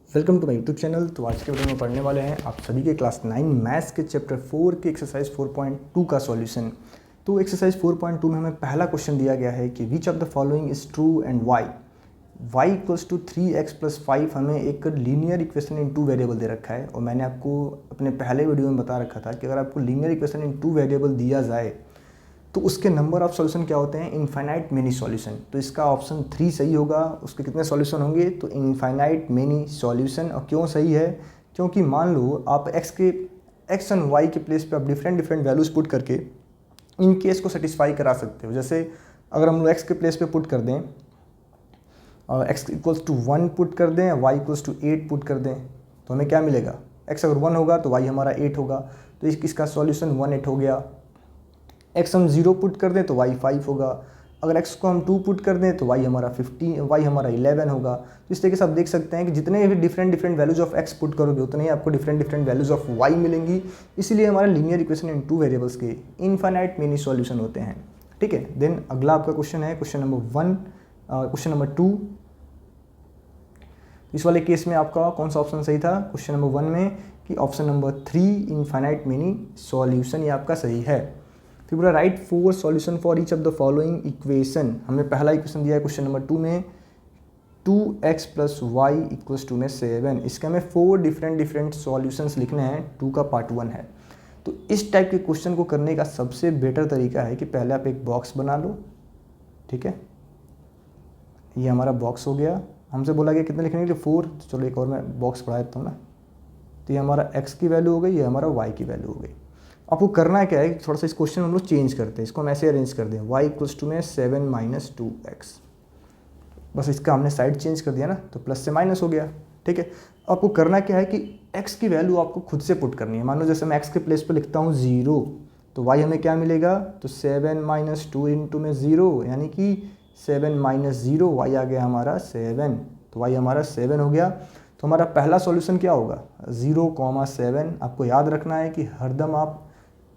Welcome to my YouTube channel. तो आज के वीडियो में पढ़ने वाले हैं आप सभी के क्लास 9 मैथ्स के चैप्टर 4 के एक्सरसाइज 4.2 का सॉल्यूशन। तो एक्सरसाइज 4.2 में हमें पहला क्वेश्चन दिया गया है कि which of the following is true and Y. y equals to 3x + 5 हमें एक linear equation in two variable दे रखा है। और मैंने आपको अपने पहले वीडियो में बता रखा था कि अगर आपको linear equation in two variable दिया जाए तो उसके नंबर ऑफ सॉल्यूशन क्या होते हैं, इनफाइनाइट मेनी सॉल्यूशन। तो इसका ऑप्शन 3 सही होगा। उसके कितने सॉल्यूशन होंगे, तो इनफाइनाइट मेनी सॉल्यूशन। और क्यों सही है, क्योंकि मान लो आप x एंड y के प्लेस पे आप डिफरेंट वैल्यूज़ पुट करके इन केस को सेटिस्फाई करा सकते हो। जैसे अगर हम लोग x के प्लेस पे पुट कर दें और x इक्वल्स टू 1 पुट कर दें, y इक्वल्स टू 8 पुट कर दें, तो हमें क्या मिलेगा, x अगर 1 होगा तो y हमारा 8 होगा। तो इसका सॉल्यूशन 1 8 हो गया। x हम 0 पुट कर दें तो y 5 होगा। अगर x को हम 2 पुट कर दें तो y हमारा 11 होगा। तो इस तरीके से आप देख सकते हैं कि जितने भी different values of x put करोगे उतने ही आपको डिफरेंट वैल्यूज ऑफ y मिलेंगी। इसीलिए हमारा linear equation in two variables के इनफाइनाइट मेनी सॉल्यूशन होते हैं। ठीक है, देन अगला आपका क्वेश्चन है क्वेश्चन नंबर 2। इस वाले केस में आपका कौन सा ऑप्शन सही था, क्वेश्चन नंबर 1 में, कि option number 3 infinite many solution ये आपका सही है। फिर पूरा right 4 solution for each of the following equation. हमें पहला इक्वेशन दिया है क्वेश्चन नंबर 2 में 2x + y इक्वल्स टू में 7। इसके हमें 4 डिफरेंट सॉल्यूशंस लिखने हैं। 2 का पार्ट 1 है। तो इस टाइप के क्वेश्चन को करने का सबसे बेटर तरीका है कि पहले आप एक बॉक्स बना लो। ठीक है, ये हमारा बॉक्स हो गया। हमसे बोला गया कितने लिखने के लिए, 4। तो चलो एक और मैं बॉक्स बढ़ा देता हूँ ना। तो ये हमारा x की वैल्यू हो गई, ये हमारा y की वैल्यू हो गई। आपको करना क्या है, थोड़ा सा इस क्वेश्चन हम लोग चेंज करते हैं। इसको हम ऐसे अरेंज कर दें, y इक्वल्स टू में 7 - 2x। बस इसका हमने साइड चेंज कर दिया ना, तो प्लस से माइनस हो गया। ठीक है, आपको करना क्या है कि x की वैल्यू आपको खुद से पुट करनी है। मान लो जैसे मैं x के प्लेस पे लिखता हूँ 0, तो y हमें क्या मिलेगा, तो 7 - 2 इंटू में 0, यानी कि 7 - 0, y आ गया हमारा 7। तो y हमारा 7 हो गया। तो हमारा पहला सॉल्यूशन क्या होगा, 0, 7। आपको याद रखना है कि हरदम आप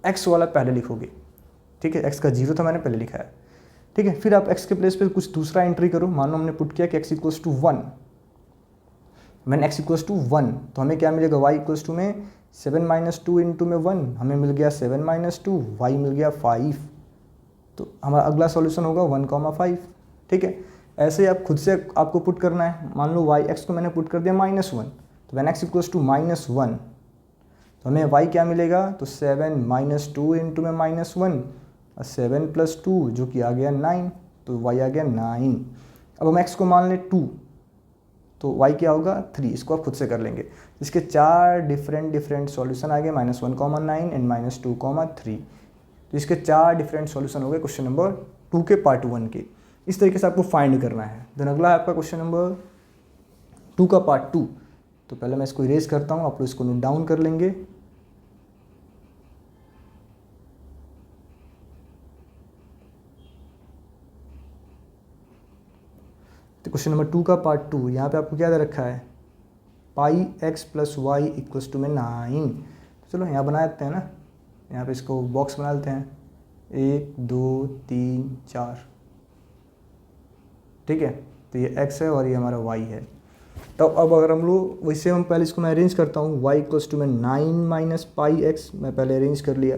x वाला पहले लिखोगे। ठीक है, x का 0 था, मैंने पहले लिखा है। ठीक है, फिर आप x के प्लेस पे कुछ दूसरा एंट्री करो। मान लो हमने पुट किया कि x इक्वल्स टू 1। मैंने x इक्वल्स टू 1, तो हमें क्या मिलेगा, y इक्वल्स टू में 7 - 2 इंटू में 1, हमें मिल गया 7 - 2, y मिल गया 5। तो हमारा अगला सॉल्यूशन होगा 1, 5। ठीक है, ऐसे आप खुद से आपको पुट करना है। मान लो x को मैंने पुट कर दिया -1, तो वैन x इक्वल्स टू -1, तो हमें y क्या मिलेगा, तो 7 - 2 इंटू में -1 और 7 + 2 जो कि आ गया 9। तो y आ गया 9। अब हम x को मान लें 2, तो y क्या होगा 3। इसको आप खुद से कर लेंगे। इसके 4 डिफरेंट सॉल्यूशन आ गए, -1, 9 एंड -2, 3। तो इसके 4 डिफरेंट सॉल्यूशन हो गए क्वेश्चन नंबर 2 के पार्ट 1 के। इस तरीके से आपको फाइंड करना है। देन अगला है आपका क्वेश्चन नंबर 2 का पार्ट 2। तो पहले मैं इसको इरेज करता हूँ, आप लोग इसको नोट डाउन कर लेंगे। तो क्वेश्चन नंबर 2 का पार्ट 2, यहाँ पे आपको क्या दे रखा है, πx + y इक्वल्स टू में 9। तो चलो यहाँ बना देते हैं ना, यहाँ पे इसको बॉक्स बना लेते हैं, 1 2 3 4। ठीक है, तो ये x है और ये हमारा y है। तो अब अगर हम लोग वैसे, हम पहले इसको मैं अरेंज करता हूँ, y इक्वल्स टू में 9 - πx, मैं पहले अरेंज कर लिया।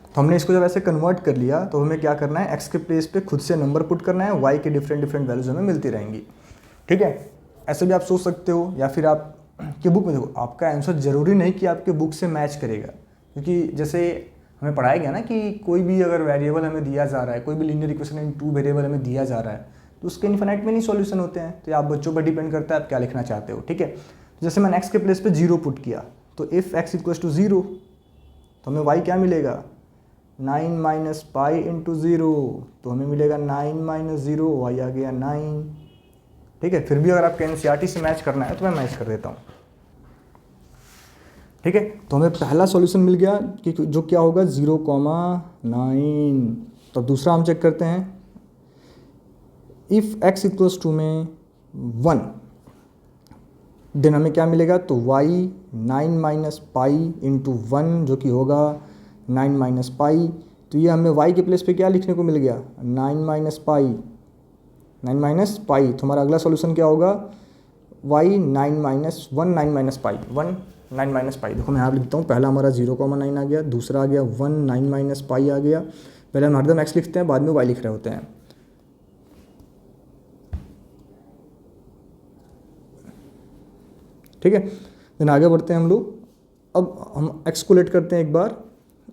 तो हमने इसको जब ऐसे कन्वर्ट कर लिया तो हमें क्या करना है, x के प्लेस पे खुद से नंबर पुट करना है, y के डिफरेंट वैल्यूज हमें मिलती रहेंगी। ठीक है, ऐसे भी आप सोच सकते हो, या फिर आप के बुक में देखो, आपका आंसर जरूरी नहीं कि आपके बुक से मैच करेगा। क्योंकि जैसे हमें पढ़ाया गया ना कि कोई भी अगर वेरिएबल हमें दिया जा रहा है, कोई भी linear equation in two variable हमें दिया जा रहा है, तो उसके इनफाइनाइट मेनी सॉल्यूशन होते हैं। तो आप बच्चों पर डिपेंड करता है आप क्या लिखना चाहते हो। ठीक है, जैसे मैंने x के प्लेस पे 0 पुट किया, तो इफ़ x इक्वल्स टू 0, तो हमें y क्या मिलेगा, 9 - π इंटू 0, तो हमें मिलेगा 9 - 0, y आ गया 9। ठीक है, फिर भी अगर आपके एनसीईआरटी से मैच करना है तो मैं मैच कर देता हूँ। ठीक है, तो हमें पहला सॉल्यूशन मिल गया कि जो क्या होगा 0, 9। तो अब दूसरा हम चेक करते हैं, इफ़ x इक्वल्स टू में 1, देन हमें क्या मिलेगा, तो y 9 - π इंटू 1 जो कि होगा 9 - π। तो ये हमें y के प्लेस पे क्या लिखने को मिल गया, 9 - π। तो हमारा अगला सॉल्यूशन क्या होगा, y 9 minus 1 9 minus pi 1 9 minus pi. देखो मैं यहाँ लिखता हूँ, पहला हमारा 0,9 आ गया, दूसरा आ गया 1 9 माइनस पाई आ गया। पहले हम हरदम एक्स लिखते हैं, बाद में वाई लिख रहे होते हैं। ठीक है, देन आगे बढ़ते हैं हम लोग। अब हम एक्स को लेट करते हैं एक बार।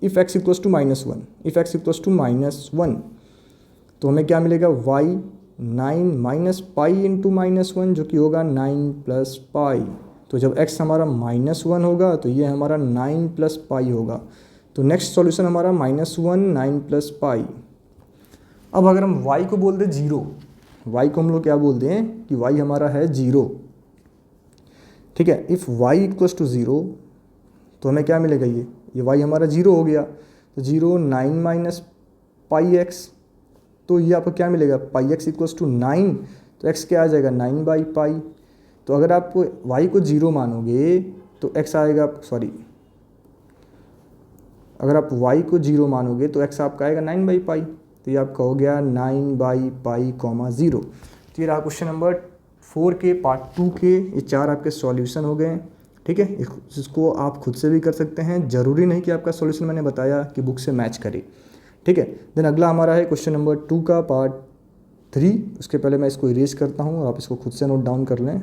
If X equals to -1, if X equals to -1 तो हमें क्या मिलेगा, वाई 9 माइनस पाई इंटू -1 जो कि होगा 9 प्लस पाई। तो जब x हमारा -1 होगा तो ये हमारा 9 प्लस पाई होगा। तो नेक्स्ट सॉल्यूशन हमारा -1 9 प्लस पाई। अब अगर हम y को बोल दें 0, y को हम लोग क्या बोल दें कि y हमारा है 0। ठीक है, इफ़ y इक्वल्स टू 0 तो हमें क्या मिलेगा, ये y हमारा 0 हो गया। तो 0 9 माइनस पाई एक्स, तो ये आपको क्या मिलेगा, पाई एक्स इक्वल्स टू 9, तो x क्या आ जाएगा 9 बाई पाई। तो अगर आप y को 0 मानोगे तो x आएगा, सॉरी, अगर आप y को 0 मानोगे तो x आपका आएगा 9 बाई पाई। तो ये आपका हो गया 9 बाई पाई कॉमा 0। तो ये रहा क्वेश्चन नंबर 4 के पार्ट 2 के ये 4 आपके सॉल्यूशन हो गए। ठीक है, इसको आप खुद से भी कर सकते हैं, ज़रूरी नहीं कि आपका सॉल्यूशन मैंने बताया कि बुक से मैच करे। ठीक है, देन अगला हमारा है क्वेश्चन नंबर 2 का पार्ट 3। उसके पहले मैं इसको इरेज करता हूँ और आप इसको खुद से नोट डाउन कर लें।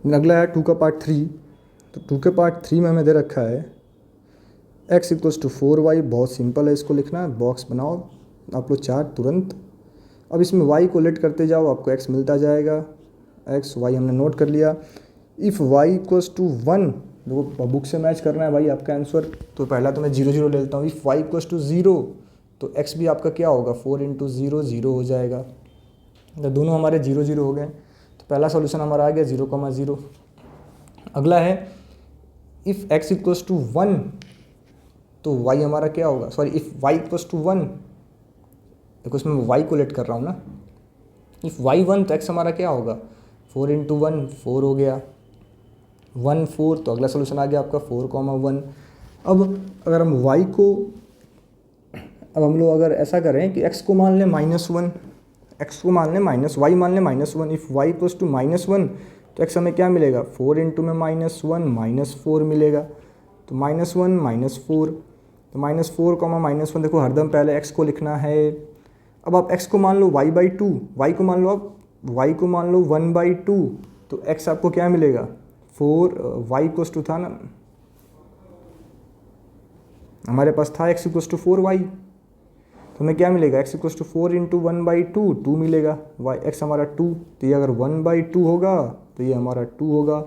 अगला है 2 का पार्ट 3। तो 2 के पार्ट 3 में हमें दे रखा है x इक्वल्स टू 4y। बहुत सिंपल है इसको लिखना, बॉक्स बनाओ आप लोग 4 तुरंत। अब इसमें y को लेट करते जाओ, आपको x मिलता जाएगा। x y हमने नोट कर लिया। इफ़ y इक्वल्स टू 1, देखो बुक से मैच करना है भाई आपका आंसर। तो पहला तो मैं 0 0 ले लेता हूँ। इफ़ y इक्वल्स टू 0 तो x भी आपका क्या होगा, 4 इंटू 0 0 हो जाएगा। तो दोनों हमारे 0 0 हो गए। तो पहला सॉल्यूशन हमारा आ गया 0,0। अगला है इफ़ x इक्वल्स टू 1 तो y हमारा क्या होगा, sorry, if y equals to 1, देखो इसमें मैं y को लेट कर रहा हूँ ना। इफ़ y 1 तो x हमारा क्या होगा, 4 इंटू 1 4 हो गया, 1 4। तो अगला सोल्यूशन आ गया आपका 4,1। अब अगर हम y को, अब हम लोग अगर ऐसा करें कि x को मान लें -1, x को मान लें y मान लें -1। इफ़ y इक्वल्स टू -1 तो x हमें क्या मिलेगा, 4 इंटू में -1 -4 मिलेगा। तो -1 -4, तो -4, -1। देखो हरदम पहले x को लिखना है। अब आप x को मान लो y/2, y को मान लो आप y को मान लो 1/2। तो x आपको क्या मिलेगा, 4, y इक्वल्स टू था ना, हमारे पास था x इक्वल्स टू 4y। तो हमें क्या मिलेगा, x इक्वल्स टू 4 इंटू 1/2 2 मिलेगा। y x हमारा 2, तो ये अगर 1/2 होगा तो ये हमारा 2 होगा।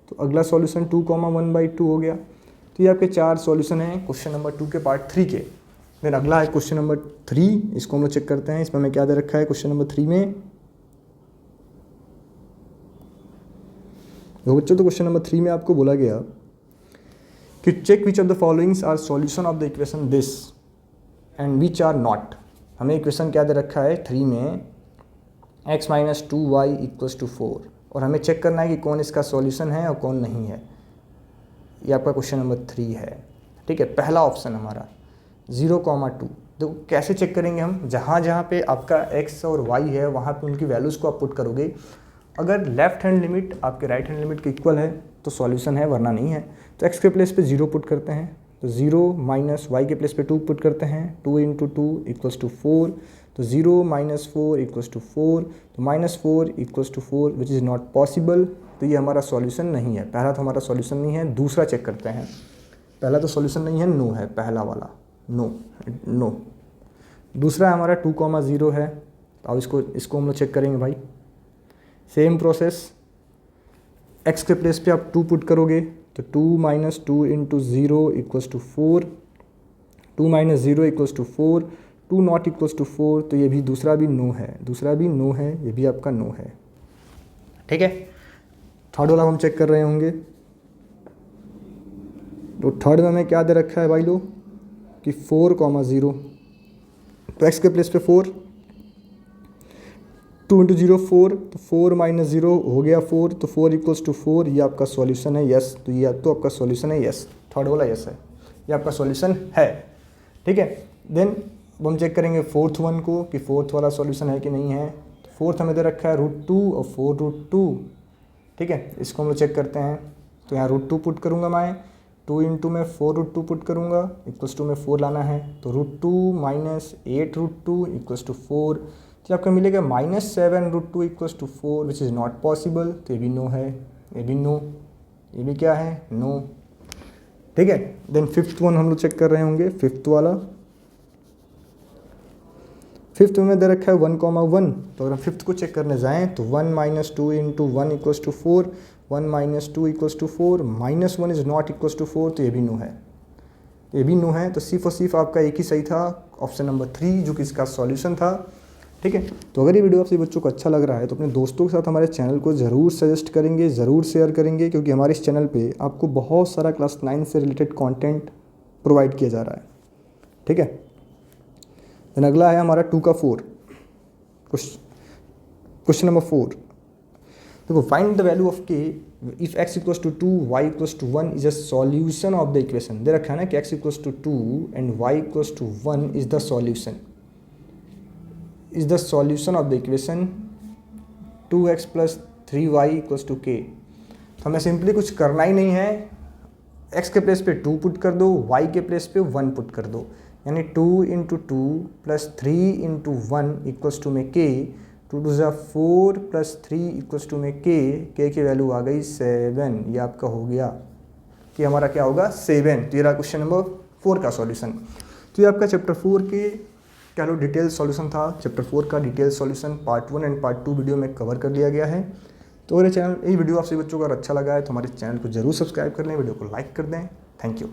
तो अगला सॉल्यूशन 2,1/2 हो गया। तो ये आपके 4 सॉल्यूशन हैं क्वेश्चन नंबर 2 के पार्ट 3 के। देन अगला है क्वेश्चन नंबर 3, इसको हम लोग चेक करते हैं। इसमें हमें क्या दे रखा है क्वेश्चन नंबर 3 में। तो बच्चों, तो क्वेश्चन नंबर 3 में आपको बोला गया कि check which of the followings are solution of the equation this and which are not. हमें इक्वेशन क्या दे रखा है 3 में, x minus 2y equals to 4, और हमें चेक करना है कि कौन इसका सॉल्यूशन है और कौन नहीं है। ये आपका क्वेश्चन नंबर 3 है। ठीक है, पहला ऑप्शन हमारा 0,2। देखो कैसे चेक करेंगे हम, जहाँ जहाँ पे आपका x और y है वहाँ पे उनकी वैल्यूज़ को आप पुट करोगे। अगर लेफ्ट हैंड लिमिट आपके राइट हैंड लिमिट के इक्वल है तो सॉल्यूशन है, वरना नहीं है। तो x के प्लेस पे 0 पुट करते हैं, तो 0 माइनस y के प्लेस पे 2 पुट करते हैं, 2 इंटू 2 इक्वल्स टू 4। तो 0 माइनस 4 इक्वल्स टू 4, तो -4 equals to 4 which is not possible. तो ये हमारा सॉल्यूशन नहीं है। पहला तो हमारा सॉल्यूशन नहीं है। दूसरा चेक करते हैं। पहला तो सॉल्यूशन नहीं है, नो है पहला वाला, नो। दूसरा हमारा 2,0 है। अब इसको हम लोग चेक करेंगे भाई। सेम प्रोसेस, x के प्लेस पे आप 2 पुट करोगे, तो 2 minus 2 into 0 equals to 4, 2 minus 0 equals to 4, 2 not equals to 4। तो ये भी दूसरा भी नो है, दूसरा भी नो है, ये भी आपका नो है। ठीक है, थर्ड वाला हम चेक कर रहे होंगे। तो थर्ड में हमें क्या दे रखा है भाई लोग कि 4,0। तो x के प्लेस पे 4, 2 इंटू 0 4, तो 4 माइनस 0 हो गया 4, तो 4 इक्वल्स टू 4। ये आपका सॉल्यूशन है, यस। तो ये तो आपका सॉल्यूशन है, यस। थर्ड वाला यस है। ये आपका सॉल्यूशन है। ठीक है, देन अब हम चेक करेंगे फोर्थ वन को कि फोर्थ वाला सॉल्यूशन है कि नहीं है। तो फोर्थ हमें दे रखा है √2 और 4√2। ठीक है, इसको हम लोग चेक करते हैं। तो यहाँ √2 पुट करूँगा मैं, 2 इंटू में 4√2 पुट करूँगा, इक्वल्स टू में 4 लाना है। तो √2 माइनस 8√2 इक्वल्स टू 4। तो आपको मिलेगा -7√2 equals to 4 which is not possible. तो ये भी नो है, ये भी नो, ये भी क्या है, नो। ठीक है, देन फिफ्थ वन हम लोग चेक कर रहे होंगे, फिफ्थ वाला। फिफ्थ में दे रखा है 1,1। तो अगर हम फिफ्थ को चेक करने जाएं तो 1 minus 2 into 1 equals to 4, 1 minus 2 equals to 4, -1 is not equals to 4। तो ये भी नो है, ये भी नो है। तो सिर्फ और सिर्फ आपका एक ही सही था, ऑप्शन नंबर 3, जो कि इसका सॉल्यूशन था। ठीक है, तो अगर ये वीडियो आपसे बच्चों को अच्छा लग रहा है तो अपने दोस्तों के साथ हमारे चैनल को ज़रूर सजेस्ट करेंगे, ज़रूर शेयर करेंगे, क्योंकि हमारे इस चैनल पे आपको बहुत सारा क्लास 9 से रिलेटेड कंटेंट प्रोवाइड किया जा रहा है। ठीक है, देन अगला है हमारा 2 का 4, क्वेश्चन नंबर 4। देखो, find the value of K if x equals to 2 y equals to 1 is a solution of the equation. दे रखा है ना कि x equals to 2 and y equals to 1 is the solution, is the solution of the equation 2x plus 3y equals to k। तो हमें simply कुछ करना ही नहीं है, x के प्लेस पे 2 पुट कर दो, y के प्लेस पे 1 पुट कर दो, यानी 2 into 2 plus 3 into 1 equals to में k, 2 2 ज़ा 4 प्लस 3 इक्वल्स टू में k की वैल्यू आ गई 7। ये आपका हो गया कि हमारा क्या होगा 7। तो ये रहा क्वेश्चन नंबर 4 का सॉल्यूशन। तो ये आपका चैप्टर 4 के क्या लो डिटेल सॉल्यूशन था। चैप्टर 4 का detail solution part 1 and part 2 video में कवर कर लिया गया है। तो अगर ये वीडियो आपसे बच्चों को अगर अच्छा लगा है तो हमारे चैनल को जरूर सब्सक्राइब कर लें, वीडियो को लाइक कर दें। Thank you.